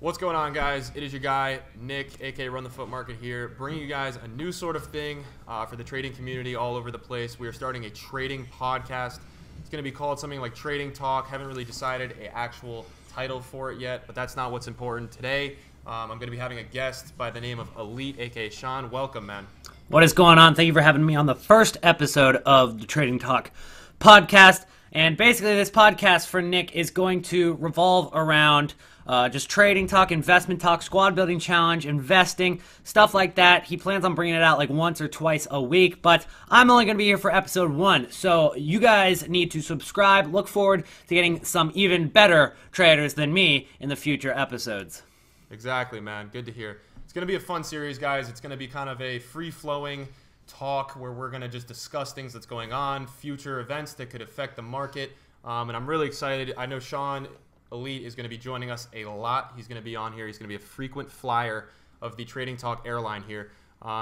What's going on, guys? It is your guy, Nick, aka Run the Foot Market here, bringing you guys a new sort of thing for the trading community all over the place. We are starting a trading podcast. It's going to be called something like Trading Talk. Haven't really decided an actual title for it yet, but that's not what's important. Today, I'm going to be having a guest by the name of Elyyt, aka Sean. Welcome, man. What is going on? Thank you for having me on the first episode of the Trading Talk podcast. And basically, this podcast for Nick is going to revolve around just trading talk, investment talk, squad building challenge, investing, stuff like that. He plans on bringing it out like once or twice a week, but I'm only going to be here for episode 1. So you guys need to subscribe. Look forward to getting some even better traders than me in the future episodes. Exactly, man. Good to hear. It's going to be a fun series, guys. It's going to be kind of a free-flowing talk where we're going to just discuss things that's going on, future events that could affect the market, and I'm really excited. I know Sean Elyyt is going to be joining us a lot. He's going to be on here. He's going to be a frequent flyer of the Trading Talk airline here.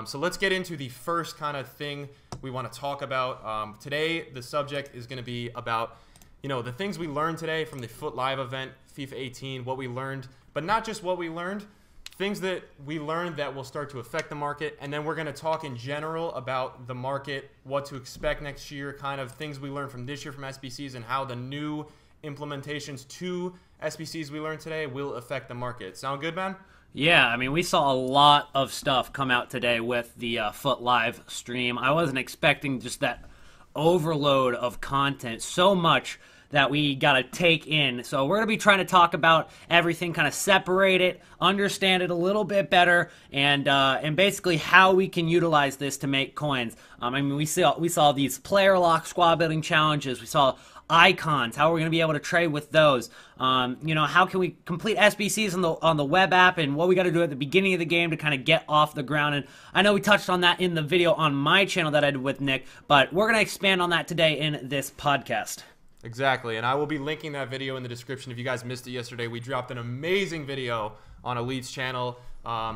So let's get into the first kind of thing we want to talk about. Today, the subject is going to be about, the things we learned today from the Foot Live event, FIFA 18, what we learned, but not just what we learned, things that we learned that will start to affect the market, and then we're going to talk in general about the market, what to expect next year, kind of things we learned from this year from SBCs, and how the new implementations to SBCs we learned today will affect the market. Sound good, man? Yeah, I mean, we saw a lot of stuff come out today with the Foot Live stream. I wasn't expecting just that overload of content, so much that we got to take in. So we're going to be trying to talk about everything, kind of separate it, understand it a little bit better, and basically how we can utilize this to make coins. I mean, we saw these player lock squad building challenges. We saw icons, how we're going to be able to trade with those. How can we complete SBCs on the web app, and what we got to do at the beginning of the game to kind of get off the ground. And I know we touched on that in the video on my channel that I did with Nick, but we're going to expand on that today in this podcast. Exactly, and I will be linking that video in the description. If you guys missed it yesterday, we dropped an amazing video on Ellyt's channel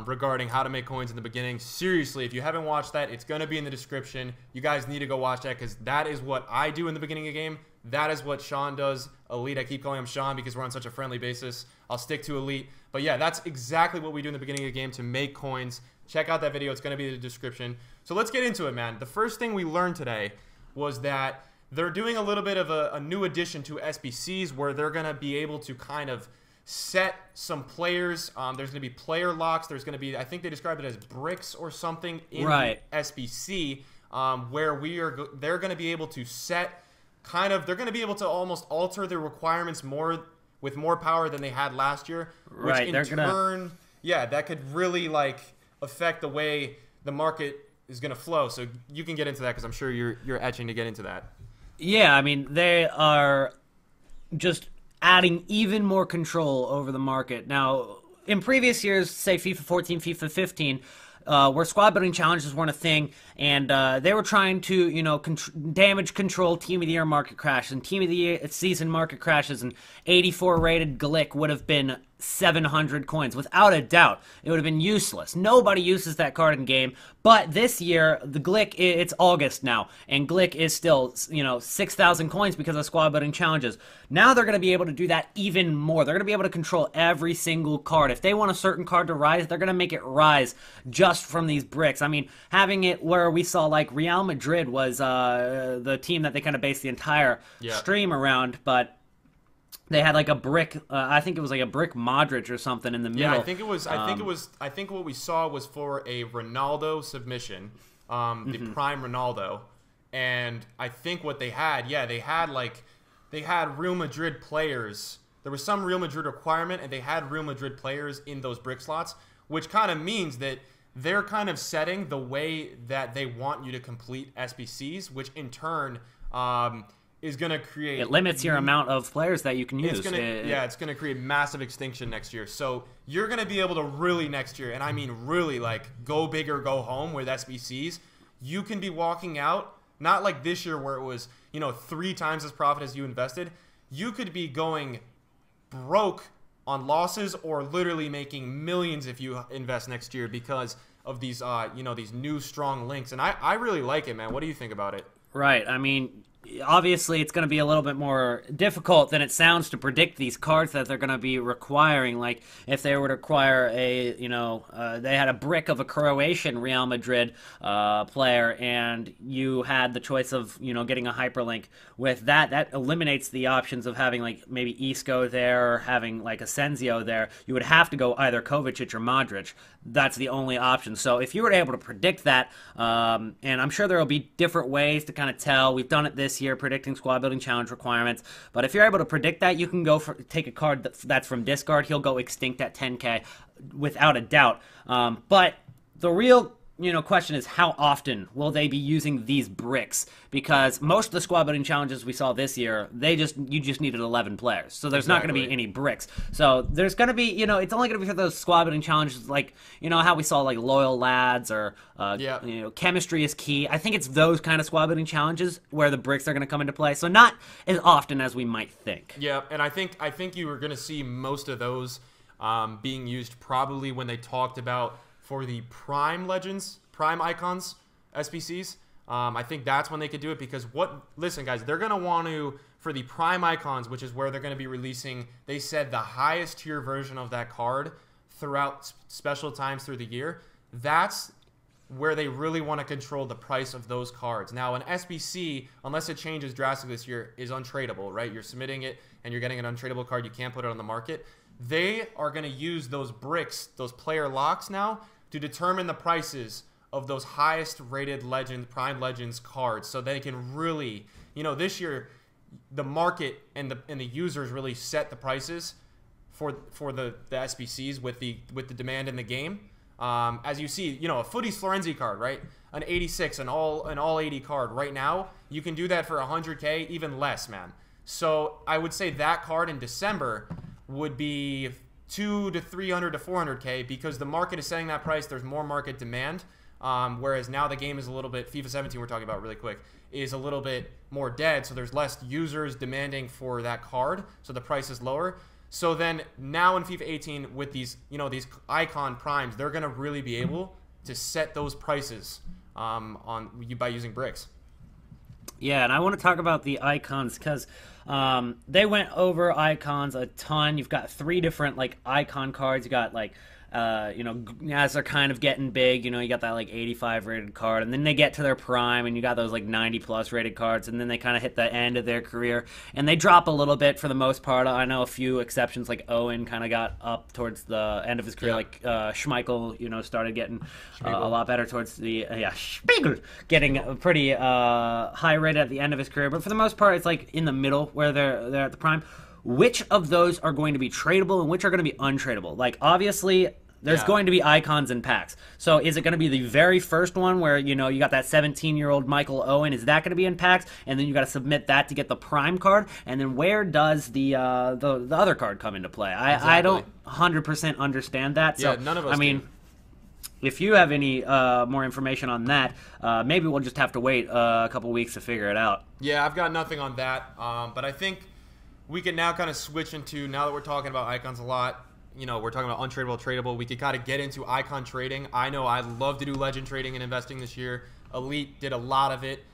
regarding how to make coins in the beginning. Seriously, if you haven't watched that, it's going to be in the description. You guys need to go watch that because that is what I do in the beginning of the game. That is what Sean does. Elyyt, I keep calling him Sean because we're on such a friendly basis. I'll stick to Elyyt. But yeah, that's exactly what we do in the beginning of the game to make coins. Check out that video. It's going to be in the description. So let's get into it, man. The first thing we learned today was that they're doing a little bit of a new addition to SBCs where they're going to be able to kind of set some players. There's going to be player locks. There's going to be, I think they described it as bricks or something in the SBC where they're going to be able to set they're going to be able to almost alter their requirements with more power than they had last year. Which in turn, that could really affect the way the market is going to flow. So you can get into that because I'm sure you're etching to get into that. Yeah, I mean, they are just adding even more control over the market. Now, in previous years, say FIFA 14, FIFA 15, where squad building challenges weren't a thing, and they were trying to, damage control Team of the Year market crashes, and Team of the Year season market crashes, and 84 rated Glick would have been 700 coins. Without a doubt, it would have been useless. Nobody uses that card in game, but this year, the Glick, it's August now, and Glick is still, 6,000 coins because of squad building challenges. Now they're going to be able to do that even more. They're going to be able to control every single card. If they want a certain card to rise, they're going to make it rise just from these bricks. I mean, having it where we saw Real Madrid was the team that they kind of based the entire stream around, but they had a brick. I think it was a brick Modric or something in the middle. Yeah, I think it was. I think what we saw was for a Ronaldo submission, the prime Ronaldo, and I think what they had, they had Real Madrid players. There was some Real Madrid requirement, and they had Real Madrid players in those brick slots, which kind of means that they're kind of setting the way that they want you to complete SBCs, which in turn is going to create... It limits your amount of players that you can use. It's going to create massive extinction next year. So you're going to be able to really next year, and I mean really, go big or go home with SBCs. You can be walking out, not like this year where it was, 3 times as profit as you invested. You could be going broke on losses or literally making millions if you invest next year because of these, these new strong links. And I really like it, man. What do you think about it? Right. I mean, obviously it's going to be a little bit more difficult than it sounds to predict these cards that they're going to be requiring. Like if they were to require they had a brick of a Croatian Real Madrid player, and you had the choice of getting a hyperlink with that. That eliminates the options of having like maybe Isco there or having like Asensio there. You would have to go either Kovacic or Modric. That's the only option. So if you were able to predict that, and I'm sure there will be different ways to kind of tell. We've done it this year, predicting squad building challenge requirements. But if you're able to predict that, you can take a card that's from discard. He'll go extinct at 10k without a doubt. But the real question is, how often will they be using these bricks? Because most of the squad building challenges we saw this year, you just needed 11 players, so there's not going to be any bricks. So there's going to be it's only going to be for those squad building challenges, like how we saw like loyal lads or chemistry is key. I think it's those kind of squad building challenges where the bricks are going to come into play. So not as often as we might think. Yeah, and I think you were going to see most of those being used probably when they talked about for the Prime Legends, Prime Icons, SBCs. I think that's when they could do it, because listen guys, they're going to want to, for the Prime Icons, which is where they're going to be releasing, they said the highest tier version of that card throughout special times through the year. That's where they really want to control the price of those cards. Now, an SBC, unless it changes drastically this year, is untradeable, right? You're submitting it and you're getting an untradeable card. You can't put it on the market. They are going to use those bricks, those player locks now, to determine the prices of those highest rated Prime Legends cards, so they can really, this year, the market and the users really set the prices for the SBCs with the demand in the game. As you see, a Footies Florenzi card, right? An 86, an all 80 card right now, you can do that for 100k, even less, man. So I would say that card in December would be 200 to 300 to 400k, because the market is setting that price. There's more market demand, whereas now the game is a little bit, FIFA 17 we're talking about really quick, is a little bit more dead, so there's less users demanding for that card, so the price is lower. So then now in FIFA 18 with these these icon primes, they're going to really be able to set those prices by using bricks. Yeah, and I want to talk about the icons, because they went over icons a ton. You've got 3 different like icon cards. You got like as they're kind of getting big, you got that like 85 rated card, and then they get to their prime and you got those like 90 plus rated cards, and then they kind of hit the end of their career and they drop a little bit for the most part. I know a few exceptions, like Owen kind of got up towards the end of his career, like Schmeichel, started getting a lot better towards the Spiegel, getting pretty high rated at the end of his career, but for the most part it's like in the middle where they're at the prime. Which of those are going to be tradable and which are going to be untradeable? Like, obviously, there's going to be icons and packs. So is it going to be the very first one where, you got that 17-year-old Michael Owen? Is that going to be in packs? And then you got to submit that to get the prime card? And then where does the other card come into play? I don't 100% understand that. So, none of us do. If you have any more information on that, maybe we'll just have to wait a couple weeks to figure it out. Yeah, I've got nothing on that. But I think we can now kind of switch into, now that we're talking about icons a lot, we're talking about untradeable, tradable, we could kind of get into icon trading. I know I love to do legend trading and investing this year. Elyyt did a lot of it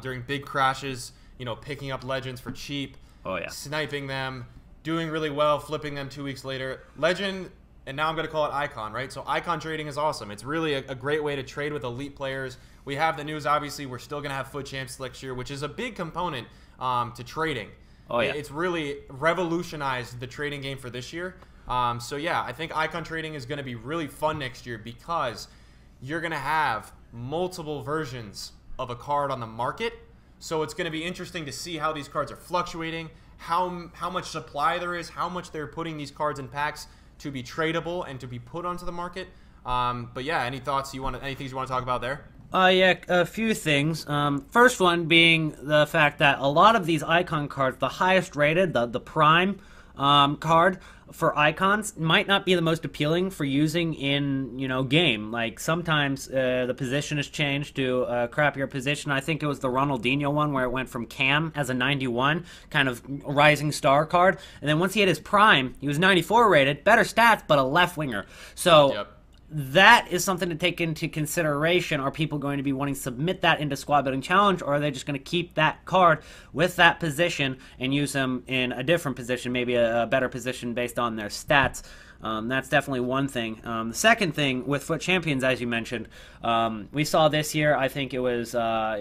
during big crashes, picking up legends for cheap, sniping them, doing really well, flipping them 2 weeks later. Legend, and now I'm going to call it icon, right? So icon trading is awesome. It's really a great way to trade with elite players. We have the news, obviously, we're still going to have FUT Champs next year, which is a big component to trading. Oh, yeah. It's really revolutionized the trading game for this year. So, yeah, I think icon trading is going to be really fun next year, because you're going to have multiple versions of a card on the market. So it's going to be interesting to see how these cards are fluctuating, how much supply there is, how much they're putting these cards in packs to be tradable and to be put onto the market. But, yeah, any thoughts any things you want to talk about there? Yeah, a few things. First one being the fact that a lot of these icon cards, the highest rated, the prime card for icons, might not be the most appealing for using in, game. Like, sometimes the position has changed to a crappier position. I think it was the Ronaldinho one where it went from Cam as a 91, kind of rising star card. And then once he hit his prime, he was 94 rated, better stats, but a left winger. So... Yep. that is something to take into consideration. Are people going to be wanting to submit that into Squad Building Challenge, or are they just going to keep that card with that position and use them in a different position, maybe a better position based on their stats? That's definitely one thing. The second thing with Foot Champions, as you mentioned, we saw this year. I think it was I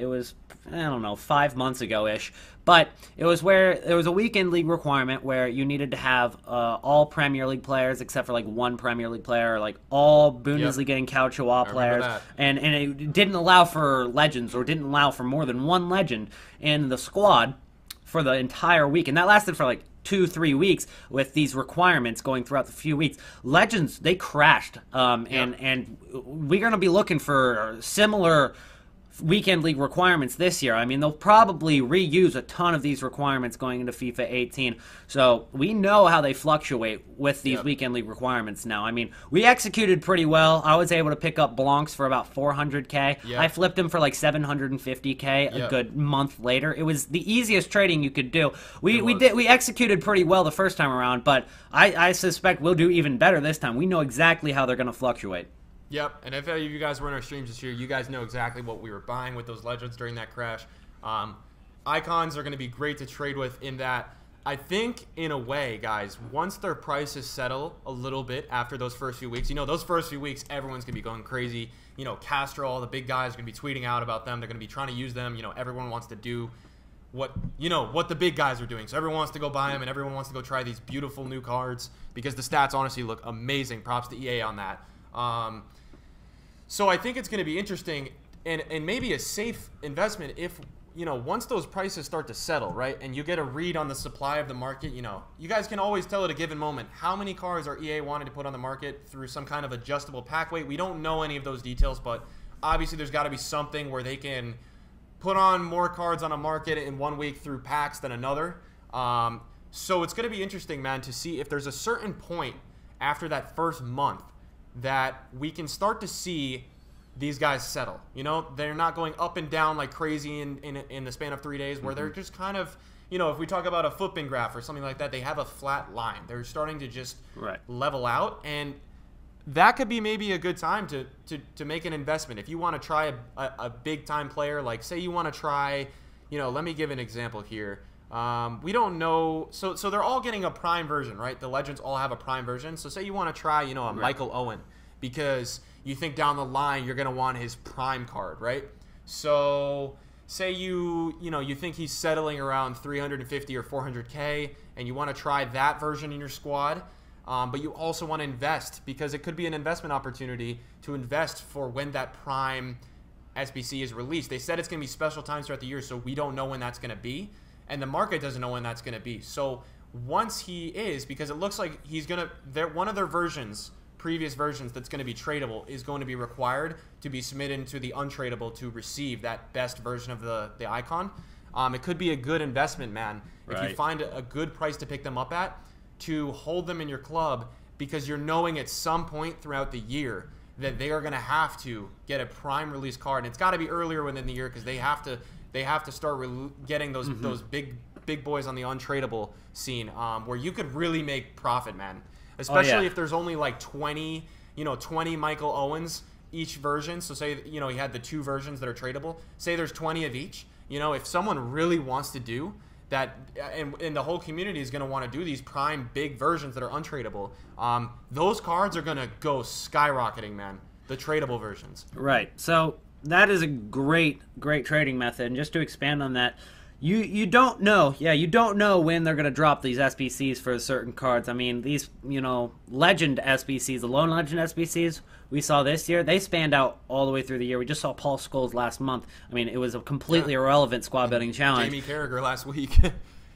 don't know, 5 months ago-ish. But it was where there was a weekend league requirement where you needed to have all Premier League players except for like one Premier League player, or like all Bundesliga and Calcio players, and it didn't allow for legends, or didn't allow for more than one legend in the squad for the entire week, and that lasted for like 2-3 weeks with these requirements going throughout the few weeks. Legends, they crashed, and we're going to be looking for similar weekend league requirements this year. I mean, they'll probably reuse a ton of these requirements going into FIFA 18. So we know how they fluctuate with these weekend league requirements now. I mean, we executed pretty well. I was able to pick up Blancs for about 400k. I flipped him for like 750k a good month later. It was the easiest trading you could do. We executed pretty well the first time around, but I suspect we'll do even better this time. We know exactly how they're going to fluctuate. Yep, and if any of you guys were in our streams this year, you guys know exactly what we were buying with those legends during that crash. Icons are going to be great to trade with in that, I think, in a way, guys, once their prices settle a little bit after those first few weeks, those first few weeks, everyone's going to be going crazy. Castro, all the big guys are going to be tweeting out about them. They're going to be trying to use them. Everyone wants to do what the big guys are doing. So everyone wants to go buy them, and everyone wants to go try these beautiful new cards because the stats honestly look amazing. Props to EA on that. So I think it's going to be interesting and maybe a safe investment if, once those prices start to settle, right, and you get a read on the supply of the market, you guys can always tell at a given moment how many cards are EA wanting to put on the market through some kind of adjustable pack weight. We don't know any of those details, but obviously there's got to be something where they can put on more cards on a market in 1 week through packs than another. So it's going to be interesting, man, to see if there's a certain point after that first month that we can start to see these guys settle. They're not going up and down like crazy in the span of 3 days, where they're just kind of, if we talk about a footbin graph or something like that, they have a flat line. They're starting to just level out, and that could be maybe a good time to make an investment. If you want to try a big-time player, like say you want to try, let me give an example here. We don't know. So they're all getting a prime version, right? The legends all have a prime version. So say you want to try, a Michael Owen, because you think down the line you're going to want his prime card, right? So say you think he's settling around 350 or 400k, and you want to try that version in your squad, but you also want to invest because it could be an investment opportunity to invest for when that prime SBC is released. They said it's going to be special times throughout the year, so we don't know when that's going to be. And the market doesn't know when that's going to be. So once he is, because it looks like he's going to, one of their versions, previous versions that's going to be tradable is going to be required to be submitted into the untradeable to receive that best version of the icon. It could be a good investment, man, if you find a good price to pick them up at, to hold them in your club, because you're knowing at some point throughout the year that they are going to have to get a prime release card. And it's got to be earlier within the year because they have to start getting those big boys on the untradeable scene, where you could really make profit, man. Especially if there's only like 20 Michael Owens each version. So say he had the 2 versions that are tradable. Say there's 20 of each. If someone really wants to do that, and the whole community is going to want to do these prime big versions that are untradeable, those cards are going to go skyrocketing, man. The tradable versions. Right. So that is a great trading method. And just to expand on that, you don't know. Yeah, you don't know when they're going to drop these SBCs for certain cards. I mean, these, legend SBCs, the lone legend SBCs we saw this year, they spanned out all the way through the year. We just saw Paul Scholes last month. I mean, it was a completely irrelevant squad building challenge. Jamie Carragher last week.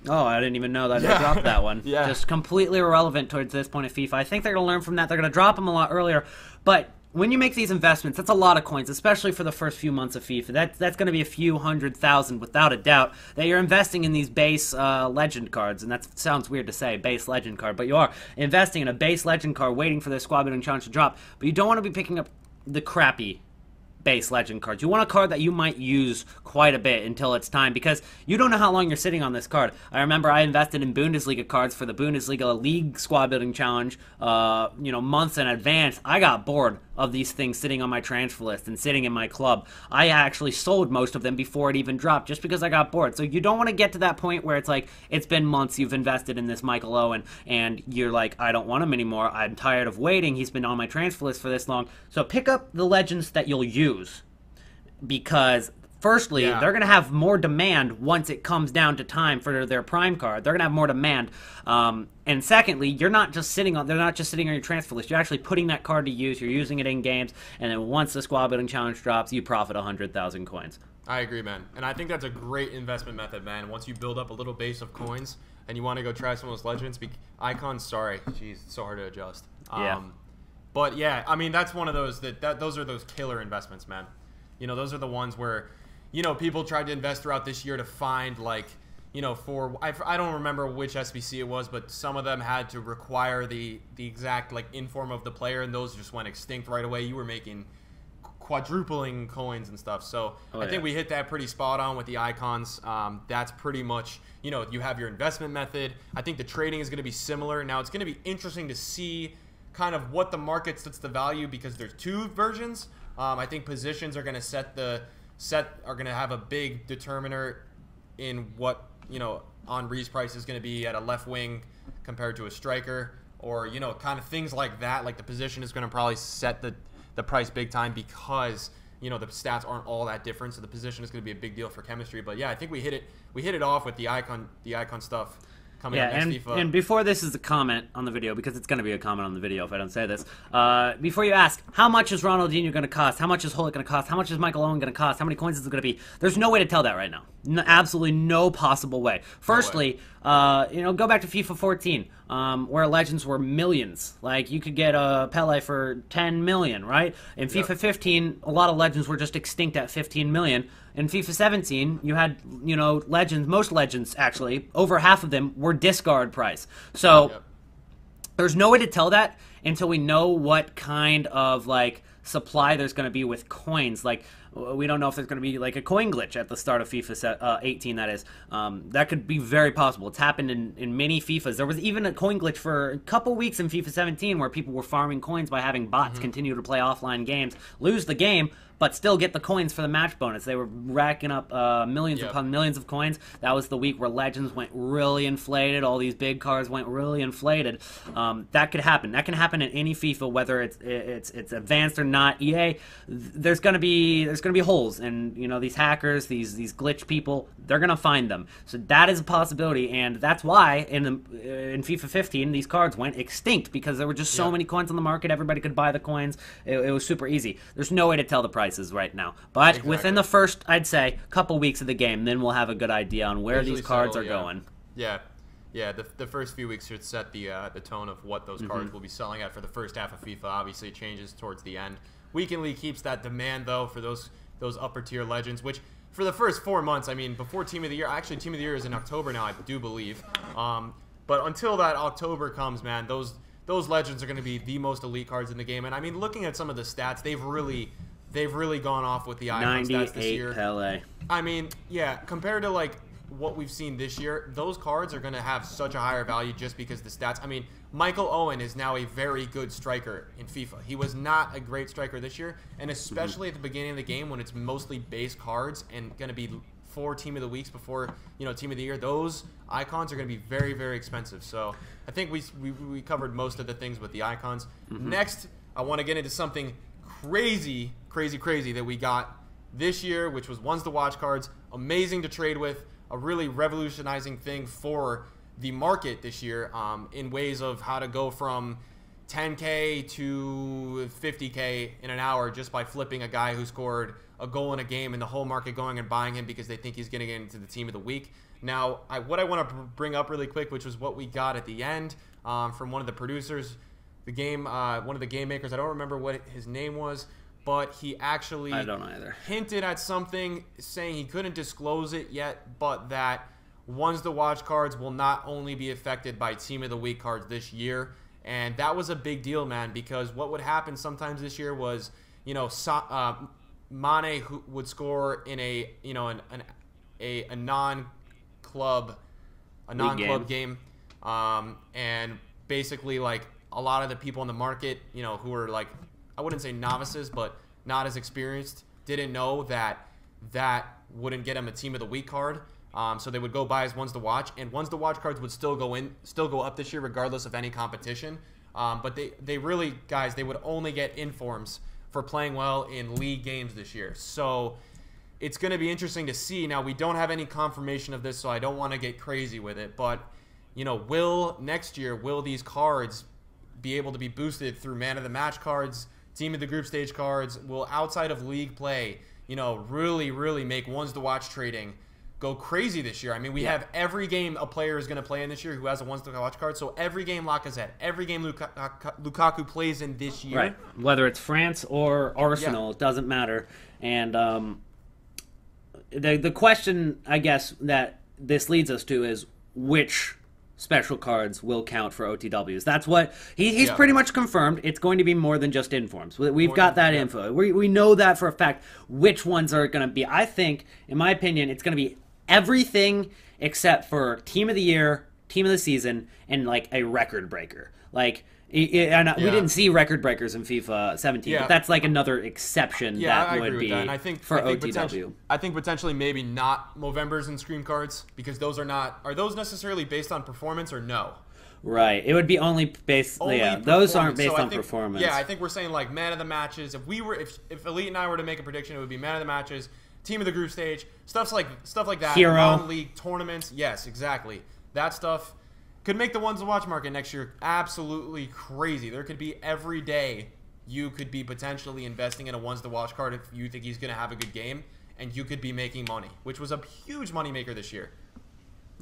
Oh, I didn't even know that they dropped that one. Just completely irrelevant towards this point of FIFA. I think they're going to learn from that. They're going to drop them a lot earlier. But when you make these investments, that's a lot of coins, especially for the first few months of FIFA. That's going to be a few 100,000 without a doubt that you're investing in these base legend cards. And that sounds weird to say, base legend card, but you are investing in a base legend card waiting for the squad building challenge to drop. But you don't want to be picking up the crappy base legend cards. You want a card that you might use quite a bit until it's time, because you don't know how long you're sitting on this card. I remember I invested in Bundesliga cards for the Bundesliga League Squad Building Challenge, months in advance. I got bored of these things sitting on my transfer list and sitting in my club. I actually sold most of them before it even dropped, just because I got bored. So you don't want to get to that point where it's like, it's been months, you've invested in this Michael Owen, and you're like, I don't want him anymore. I'm tired of waiting. He's been on my transfer list for this long. So pick up the legends that you'll use. Because firstly, they're going to have more demand once it comes down to time for their prime card. They're going to have more demand. And secondly, they're not just sitting on your transfer list. You're actually putting that card to use. You're using it in games, and then once the squad building challenge drops, you profit 100,000 coins. I agree, man. And I think that's a great investment method, man. Once you build up a little base of coins and you want to go try some of those legends, icons, sorry, jeez, it's so hard to adjust. But yeah, I mean, that's one of those those are those killer investments, man. You know, those are the ones where, you know, people tried to invest throughout this year to find, like, you know, I don't remember which SBC it was, but some of them had to require the exact, like, inform of the player, and those just went extinct right away. You were making quadrupling coins and stuff. So I think we hit that pretty spot on with the icons. That's pretty much, you know, you have your investment method. I think the trading is going to be similar. Now, it's going to be interesting to see kind of what the market sets the value, because there's two versions. I think positions are going to are going to have a big determiner in what, you know, Henry's price is going to be at a left wing compared to a striker, or, you know, kind of things like that. Like the position is going to probably set the price big time, because, you know, the stats aren't all that different. So the position is going to be a big deal for chemistry. But yeah, I think we hit it off with the icon stuff. And before this is a comment on the video, because it's going to be a comment on the video if I don't say this, before you ask, how much is Ronaldinho going to cost? How much is Hullet going to cost? How much is Michael Owen going to cost? How many coins is it going to be? There's no way to tell that right now. No, absolutely no possible way. Firstly, you know, go back to FIFA 14, where legends were millions. Like, you could get a Pele for 10 million, right? In FIFA 15, a lot of legends were just extinct at 15 million. In FIFA 17, you had, you know, legends, most legends, actually, over half of them were discard price. So there's no way to tell that until we know what kind of, like, supply there's going to be with coins. Like, we don't know if there's going to be, like, a coin glitch at the start of FIFA 18, that is. That could be very possible. It's happened in many FIFAs. There was even a coin glitch for a couple weeks in FIFA 17 where people were farming coins by having bots continue to play offline games, lose the game, but still get the coins for the match bonus. They were racking up millions upon millions of coins. That was the week where Legends went really inflated. All these big cards went really inflated. That could happen. That can happen in any FIFA, whether it's advanced or not. EA, there's gonna be holes, and, you know, these hackers, these glitch people, they're gonna find them. So that is a possibility, and that's why in FIFA 15 these cards went extinct, because there were just so many coins on the market. Everybody could buy the coins. It was super easy. There's no way to tell the price right now, but within the first, I'd say, couple weeks of the game, then we'll have a good idea on where these cards are going. The first few weeks should set the tone of what those cards will be selling at for the first half of FIFA. Obviously it changes towards the end. Weekend League keeps that demand, though, for those upper tier legends, which for the first 4 months, I mean, before Team of the Year, actually Team of the Year is in October now, I do believe, but until that October comes, man, those legends are going to be the most elite cards in the game. And I mean, looking at some of the stats, they've really gone off with the icon stats this year. 98 Pele. I mean, yeah, compared to, like, what we've seen this year, those cards are going to have such a higher value just because the stats. I mean, Michael Owen is now a very good striker in FIFA. He was not a great striker this year, and especially at the beginning of the game when it's mostly base cards and going to be 4 Team of the Weeks before, you know, Team of the Year, those icons are going to be very, very expensive. So I think we covered most of the things with the icons. Next, I want to get into something crazy that we got this year, which was ones to watch cards. Amazing to trade with, a really revolutionizing thing for the market this year, in ways of how to go from 10K to 50K in an hour just by flipping a guy who scored a goal in a game and the whole market going and buying him because they think he's going to get into the team of the week. Now, what I want to bring up really quick, which was what we got at the end from one of the producers, one of the game makers. I don't remember what his name was, but he actually hinted at something, saying he couldn't disclose it yet, but that ones to watch cards will not only be affected by Team of the Week cards this year. And that was a big deal, man, because what would happen sometimes this year was, you know, Mane who would score in a a non-club game, and basically like a lot of the people in the market, who are like, I wouldn't say novices, but not as experienced, didn't know that wouldn't get him a team of the week card. So they would go buy his ones to watch, and ones to watch cards would still go up this year regardless of any competition. But they really, guys, they would only get informs for playing well in league games this year. So it's going to be interesting to see. Now, we don't have any confirmation of this, so I don't want to get crazy with it. But, next year, will these cards be able to be boosted through man of the match cards, team of the group stage cards? Will outside of league play, really, really make ones to watch trading go crazy this year? I mean, we have every game a player is going to play in this year who has a ones to watch card. So every game Lacazette, every game Lukaku plays in this year. Right. Whether it's France or Arsenal, it doesn't matter. And the question, I guess, that this leads us to is which special cards will count for OTWs. That's what he's pretty much confirmed. It's going to be more than just informs. We've got that info. We know that for a fact. Which ones are going to be? I think, in my opinion, it's going to be everything except for team of the year, team of the season, and like a record breaker. Like, we didn't see record breakers in FIFA 17, but that's like another exception that would be that. And I think, for OTW. I think potentially maybe not Movembers and Scream cards, because those are those necessarily based on performance or no? Right. It would be only based. Those aren't based on performance. Yeah, I think we're saying like man of the matches. If Elyyt and I were to make a prediction, it would be man of the matches, team of the group stage, stuff like that. Hero. Non-league tournaments. Yes, exactly. That stuff could make the ones to watch market next year absolutely crazy. There could be every day you could be potentially investing in a ones to watch card if you think he's going to have a good game, and you could be making money, which was a huge moneymaker this year.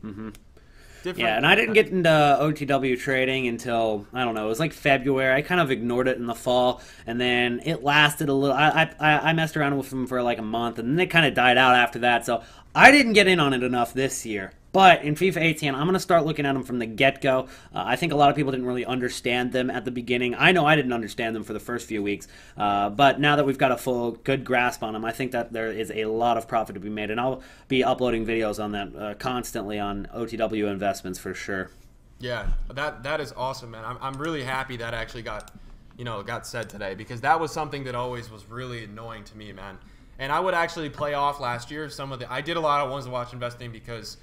Mm-hmm. Yeah, and I didn't get into OTW trading until, I don't know, it was like February. I kind of ignored it in the fall, and then it lasted a little. I messed around with them for like a month, and then it kind of died out after that, so I didn't get in on it enough this year. But in FIFA 18, I'm going to start looking at them from the get-go. I think a lot of people didn't really understand them at the beginning. I know I didn't understand them for the first few weeks. But now that we've got a good grasp on them, I think that there is a lot of profit to be made. And I'll be uploading videos on that constantly on OTW investments for sure. Yeah, that is awesome, man. I'm really happy that actually got said today, because that was something that always was really annoying to me, man. And I would actually play off last year I did a lot of ones to watch investing because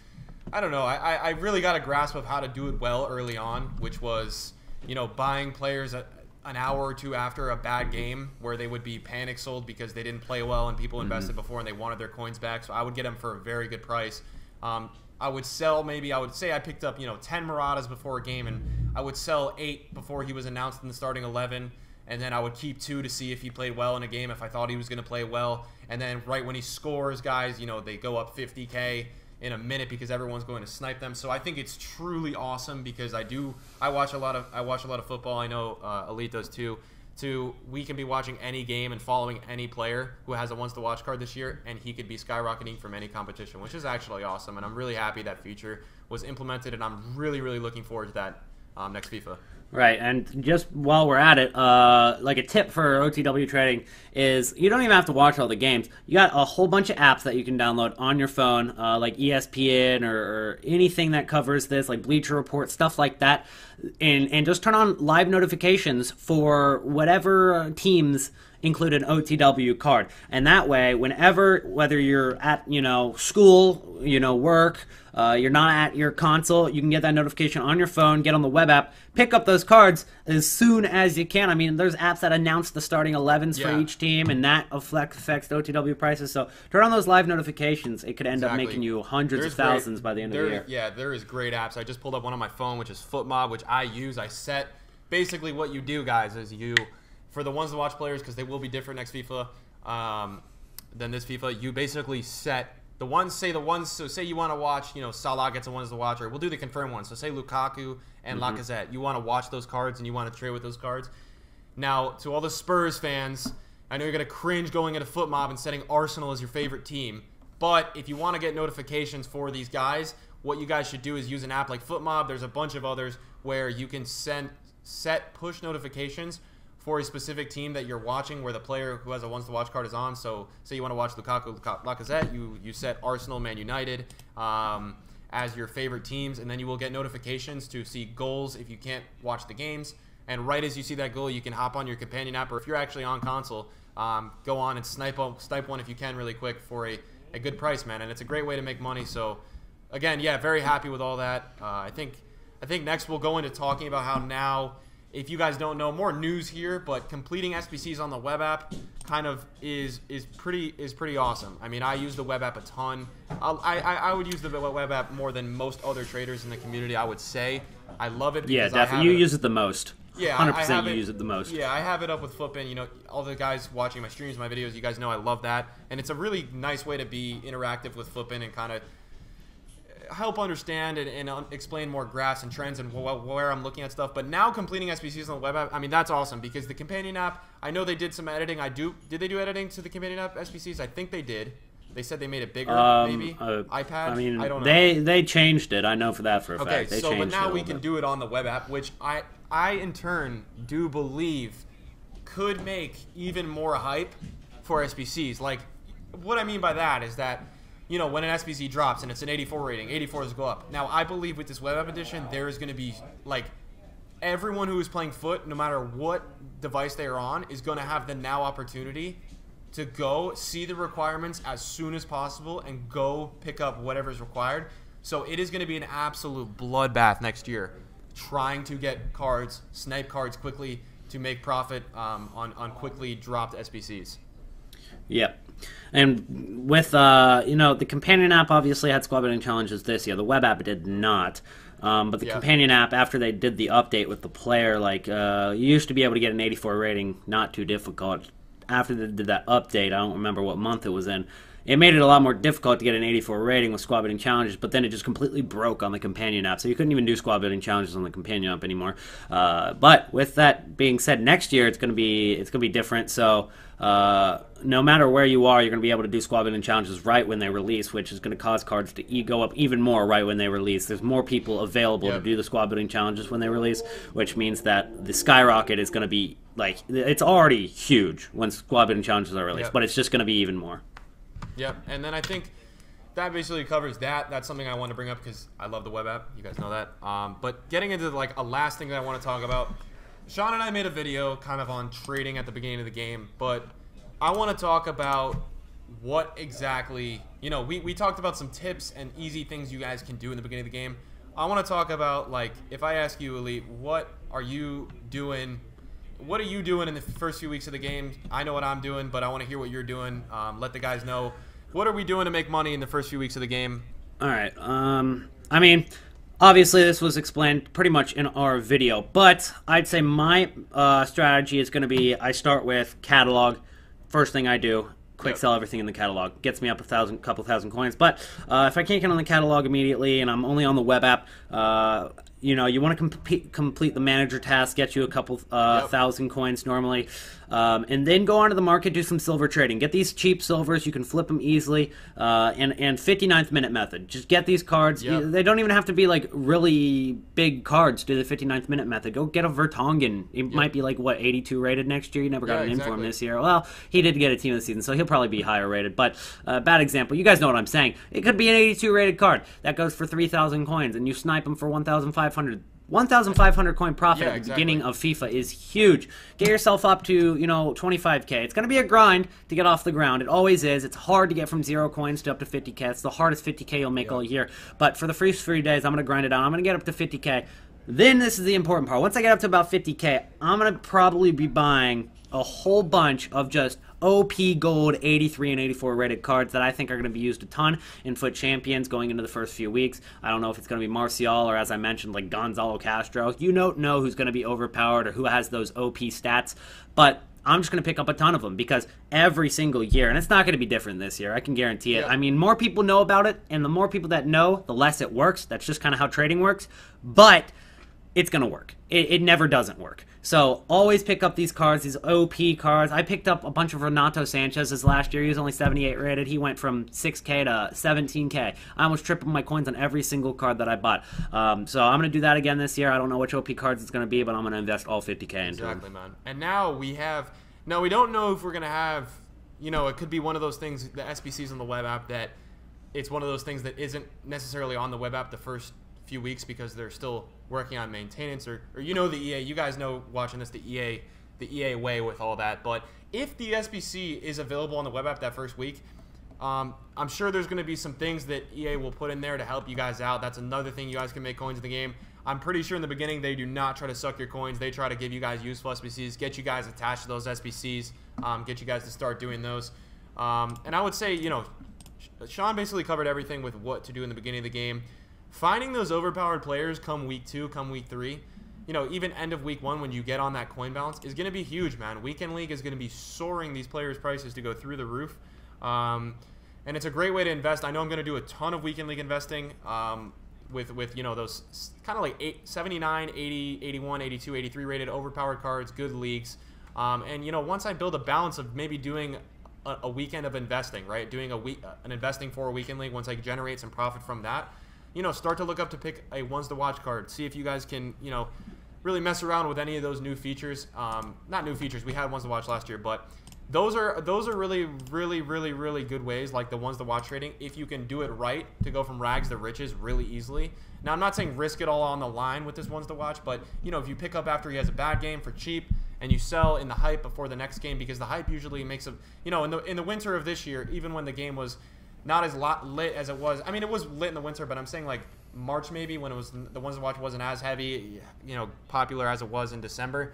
I don't know. I really got a grasp of how to do it well early on, which was, buying players an hour or two after a bad game where they would be panic sold because they didn't play well and people invested before and they wanted their coins back. So I would get them for a very good price. I would sell I would say I picked up, 10 Maradas before a game, and I would sell 8 before he was announced in the starting 11. And then I would keep 2 to see if he played well in a game, if I thought he was going to play well. And then right when he scores, guys, they go up 50K. In a minute because everyone's going to snipe them. So I think it's truly awesome because I watch a lot of football. I know Elyyt does too. We can be watching any game and following any player who has a ones to watch card this year, and he could be skyrocketing from any competition, which is actually awesome. And I'm really happy that feature was implemented, and I'm really, really looking forward to that next FIFA. Right, and just while we're at it, like a tip for OTW trading is you don't even have to watch all the games. You got a whole bunch of apps that you can download on your phone, like ESPN or anything that covers this, like Bleacher Report, stuff like that, and just turn on live notifications for whatever teams include an OTW card. And that way, whether you're at, school, work, you're not at your console, you can get that notification on your phone, get on the web app, pick up those cards as soon as you can. I mean, there's apps that announce the starting 11s for each team, and that affects OTW prices. So turn on those live notifications. It could end up making you hundreds of thousands by the end of the year. Yeah, there is great apps. I just pulled up one on my phone, which is FootMob, which I use. I set basically what you do, guys, is for the ones to watch players, because they will be different next FIFA than this FIFA, you basically set the ones, so say you want to watch, Salah gets a ones to watch, or we'll do the confirmed ones. So say Lukaku and Lacazette, you want to watch those cards and you want to trade with those cards. Now, to all the Spurs fans, I know you're going to cringe going into FootMob and setting Arsenal as your favorite team, but if you want to get notifications for these guys, what you guys should do is use an app like FootMob. There's a bunch of others where you can set push notifications for a specific team that you're watching, where the player who has a wants to watch card is on. So say you want to watch Lukaku, Lacazette, you set Arsenal, Man United as your favorite teams, and then you will get notifications to see goals if you can't watch the games. And right as you see that goal, you can hop on your companion app, or if you're actually on console, go on and snipe one if you can really quick for a good price, man. And it's a great way to make money. So again, yeah, very happy with all that. I think next we'll go into talking about how now, if you guys don't know, more news here, but completing SBCs on the web app kind of is pretty awesome. I mean, I use the web app a ton. I would use the web app more than most other traders in the community, I would say. I love it because yeah, definitely. You use it the most. Yeah, 100% you use it the most. Yeah, I have it up with FootBin. You know, all the guys watching my streams, my videos, you guys know I love that. And it's a really nice way to be interactive with FootBin and kind of help understand and explain more graphs and trends and where I'm looking at stuff. But now completing SBCs on the web app, I mean, that's awesome because the companion app, I know they did some editing. Did they do editing to the companion app SBCs? I think they did. They said they made it bigger, maybe. iPad? I mean, I don't know. They changed it. I know for that for a fact. Okay, so but now we can do it on the web app, which I in turn do believe could make even more hype for SBCs. Like, what I mean by that is that, you know, when an SBC drops and it's an 84 rating, 84s go up. Now, I believe with this web app edition, there is going to be, like, everyone who is playing Foot, no matter what device they are on, is going to have the now opportunity to go see the requirements as soon as possible and go pick up whatever is required. So it is going to be an absolute bloodbath next year, trying to get cards, snipe cards quickly to make profit on quickly dropped SBCs. Yep. And with, you know, the companion app obviously had squad building challenges this year. The web app did not. But the companion app, after they did the update with the player, like, you used to be able to get an 84 rating, not too difficult. After they did that update, I don't remember what month it was in, it made it a lot more difficult to get an 84 rating with squad building challenges, but then it just completely broke on the companion app, so you couldn't even do squad building challenges on the companion app anymore. But with that being said, next year it's gonna be different. So no matter where you are, you're gonna be able to do squad building challenges right when they release, which is gonna cause cards to go up even more right when they release. There's more people available to do the squad building challenges when they release, which means that the skyrocket is gonna be like, it's already huge when squad building challenges are released, but it's just gonna be even more. Yep, and then I think that basically covers that. That's something I want to bring up because I love the web app. You guys know that. But getting into like a last thing that I want to talk about, Sean and I made a video kind of on trading at the beginning of the game, but I want to talk about what exactly, you know, we talked about some tips and easy things you guys can do in the beginning of the game. I want to talk about, like, if I ask you, Elyyt, what are you doing? What are you doing in the first few weeks of the game? I know what I'm doing, but I want to hear what you're doing. Let the guys know. What are we doing to make money in the first few weeks of the game? All right. I mean, obviously this was explained pretty much in our video, but I'd say my strategy is going to be, I start with catalog. First thing I do, quick sell everything in the catalog. Gets me up a couple thousand coins. But if I can't get on the catalog immediately and I'm only on the web app, you know, you want to complete the manager task, get you a couple thousand coins normally, and then go onto the market, do some silver trading. Get these cheap silvers, you can flip them easily, and 59th minute method. Just get these cards. They don't even have to be like really big cards. Do the 59th minute method. Go get a Vertonghen. It might be like, what, 82 rated next year? You never got an inform this year. Well, he did get a team of the season, so he'll probably be higher rated. But bad example. You guys know what I'm saying. It could be an 82 rated card that goes for 3,000 coins, and you snipe him for 1,500. 1,500 coin profit at the beginning of FIFA is huge. Get yourself up to, you know, 25k. It's going to be a grind to get off the ground. It always is. It's hard to get from 0 coins to up to 50k. It's the hardest 50k you'll make all year. But for the first 3 days, I'm going to grind it out. I'm going to get up to 50k. Then this is the important part. Once I get up to about 50k, I'm going to probably be buying a whole bunch of just OP gold 83 and 84 rated cards that I think are going to be used a ton in Foot Champions going into the first few weeks. I don't know if it's going to be Martial or, as I mentioned, like Gonzalo Castro. You don't know who's going to be overpowered or who has those OP stats, but I'm just going to pick up a ton of them because every single year, and it's not going to be different this year, I can guarantee it. I mean, more people know about it, and the more people that know, the less it works. That's just kind of how trading works. But it's going to work. It never doesn't work. So always pick up these cards, these OP cards. I picked up a bunch of Renato Sanchez's last year. He was only 78 rated. He went from 6K to 17K. I almost tripled my coins on every single card that I bought. So I'm going to do that again this year. I don't know which OP cards it's going to be, but I'm going to invest all 50K into them. Exactly, man. And now we have... No, we don't know if we're going to have... You know, it could be one of those things, the SBCs on the web app, that it's one of those things that isn't necessarily on the web app the first few weeks because they're still working on maintenance, or you know, the EA, you guys know watching this, the EA way with all that. But if the SBC is available on the web app that first week, I'm sure there's going to be some things that EA will put in there to help you guys out. That's another thing you guys can make coins in the game. I'm pretty sure in the beginning they do not try to suck your coins. They try to give you guys useful SBCs, get you guys attached to those SBCs, get you guys to start doing those. And I would say, you know, Sean basically covered everything with what to do in the beginning of the game. Finding those overpowered players come week 2, come week 3, you know, even end of week 1 when you get on that coin balance is going to be huge, man. Weekend League is going to be soaring these players' prices to go through the roof. And it's a great way to invest. I know I'm going to do a ton of Weekend League investing with you know, those kind of like 79, 80, 81, 82, 83 rated overpowered cards, good leagues. And, you know, once I build a balance of maybe doing a weekend of investing, right, doing an investing for a Weekend League, once I generate some profit from that, you know, start to look up to pick a ones to watch card. See if you guys can, you know, really mess around with any of those new features. Not new features. We had ones to watch last year, but those are really good ways, like the ones to watch trading, if you can do it right, to go from rags to riches really easily. Now, I'm not saying risk it all on the line with this ones to watch, but, you know, if you pick up after he has a bad game for cheap and you sell in the hype before the next game, because the hype usually makes a, you know, in the winter of this year, even when the game was not as lit as it was. I mean, it was lit in the winter, but I'm saying like March maybe, when it was the ones to watch wasn't as heavy, you know, popular as it was in December.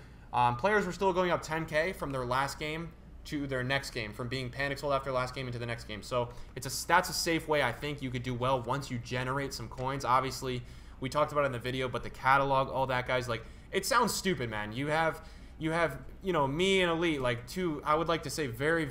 Players were still going up 10K from their last game to their next game, from being panic sold after last game into the next game. So that's a safe way I think you could do well once you generate some coins. Obviously, we talked about it in the video, but the catalog, all that, guys, like, it sounds stupid, man. You have you know, me and Elyyt, like two, I would like to say, very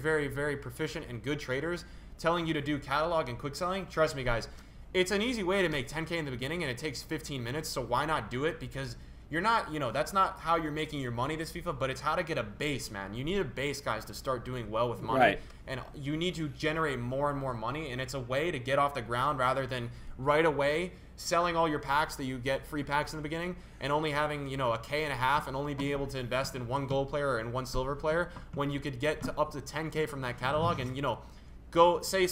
proficient and good traders, telling you to do catalog and quick selling. Trust me, guys, it's an easy way to make 10K in the beginning, and it takes 15 minutes, so why not do it? Because you're not, you know, that's not how you're making your money this FIFA, but it's how to get a base, man. You need a base, guys, to start doing well with money. Right. And you need to generate more and more money, and it's a way to get off the ground rather than right away selling all your packs that you get free packs in the beginning and only having, you know, a K and a half and only be able to invest in one gold player and one silver player, when you could get to up to 10K from that catalog. And, you know, go say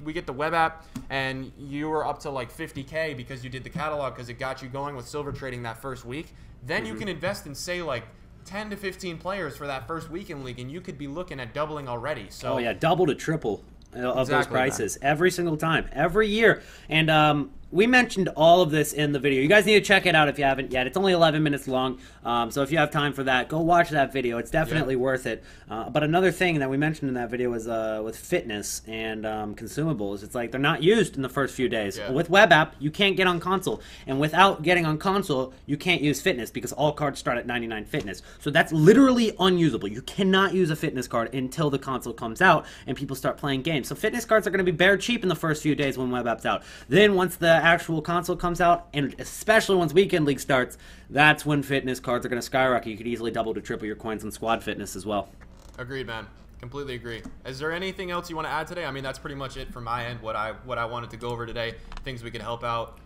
we get the web app and you were up to like 50K because you did the catalog, because it got you going with silver trading that first week. Then you can invest in, say, like 10 to 15 players for that first weekend league, and you could be looking at doubling already. So, oh yeah, double to triple of those prices, man, every single time, every year. And we mentioned all of this in the video. You guys need to check it out if you haven't yet. It's only 11 minutes long, so if you have time for that, go watch that video. It's definitely worth it. But another thing that we mentioned in that video was with fitness and consumables. It's like they're not used in the first few days. Yeah. With web app, you can't get on console. And without getting on console, you can't use fitness because all cards start at 99 fitness. So that's literally unusable. You cannot use a fitness card until the console comes out and people start playing games. So fitness cards are going to be bare cheap in the first few days when web app's out. Then once the actual console comes out, and especially once Weekend League starts, that's when fitness cards are going to skyrocket. You could easily double to triple your coins on squad fitness as well. Agreed, man. Completely agree. Is there anything else you want to add today? I mean, that's pretty much it from my end, what I wanted to go over today. Things we could help out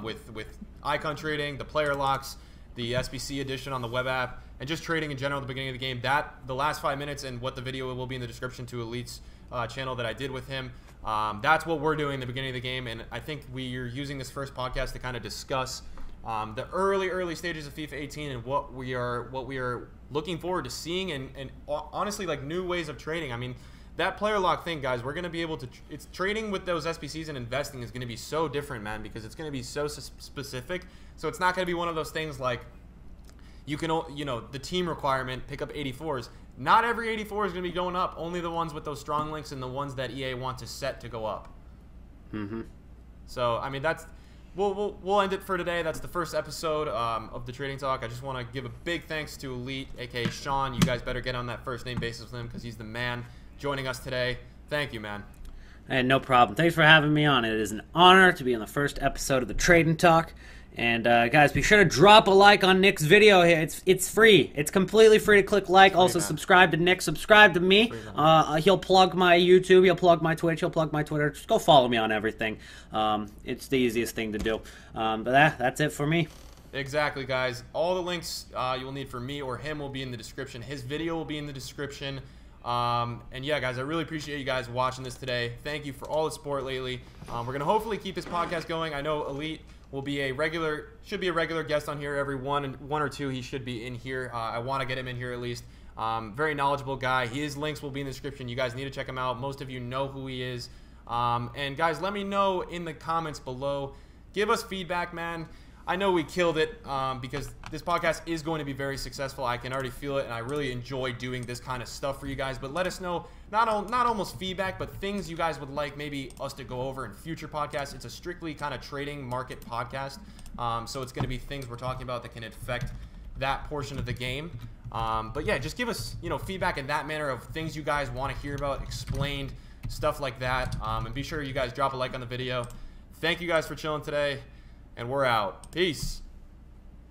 with icon trading, the player locks, the SBC edition on the web app, and just trading in general at the beginning of the game. The last 5 minutes and what the video will be in the description to Ellyt's channel that I did with him. That's what we're doing in the beginning of the game, and I think we are using this first podcast to kind of discuss the early stages of FIFA 18 and what we are looking forward to seeing, and honestly, like, new ways of trading. I mean, that player lock thing, guys, we're going to be able to, it's trading with those SBCs and investing is going to be so different, man, because it's going to be so specific. So it's not going to be one of those things like you can, you know, the team requirement, pick up 84s. Not every 84 is going to be going up. Only the ones with those strong links and the ones that EA wants to set to go up. So, I mean, that's... We'll end it for today. That's the first episode of the Trading Talk. I just want to give a big thanks to Elyyt, aka Sean. You guys better get on that first name basis with him because he's the man joining us today. Thank you, man. And no problem. Thanks for having me on. It is an honor to be on the first episode of the Trade and Talk. And guys, be sure to drop a like on Nick's video here. It's free. It's completely free to click like. Also, subscribe to Nick. Subscribe to me. He'll plug my YouTube. He'll plug my Twitch. He'll plug my Twitter. Just go follow me on everything. It's the easiest thing to do. But that's it for me. Exactly, guys. All the links you will need for me or him will be in the description. His video will be in the description. And yeah, guys, I really appreciate you guys watching this today. Thank you for all the support lately. We're going to hopefully keep this podcast going. I know Elyyt will be should be a regular guest on here. Every one or two he should be in here. I want to get him in here at least. Very knowledgeable guy. His links will be in the description. You guys need to check him out. Most of you know who he is. And guys, let me know in the comments below. Give us feedback, man. I know we killed it because this podcast is going to be very successful. I can already feel it, and I really enjoy doing this kind of stuff for you guys. But let us know, not almost feedback, but things you guys would like maybe us to go over in future podcasts. It's a strictly kind of trading market podcast, so it's going to be things we're talking about that can affect that portion of the game. But yeah, just give us feedback in that manner of things you guys want to hear about, explained, stuff like that. And be sure you guys drop a like on the video. Thank you guys for chilling today. And we're out. Peace.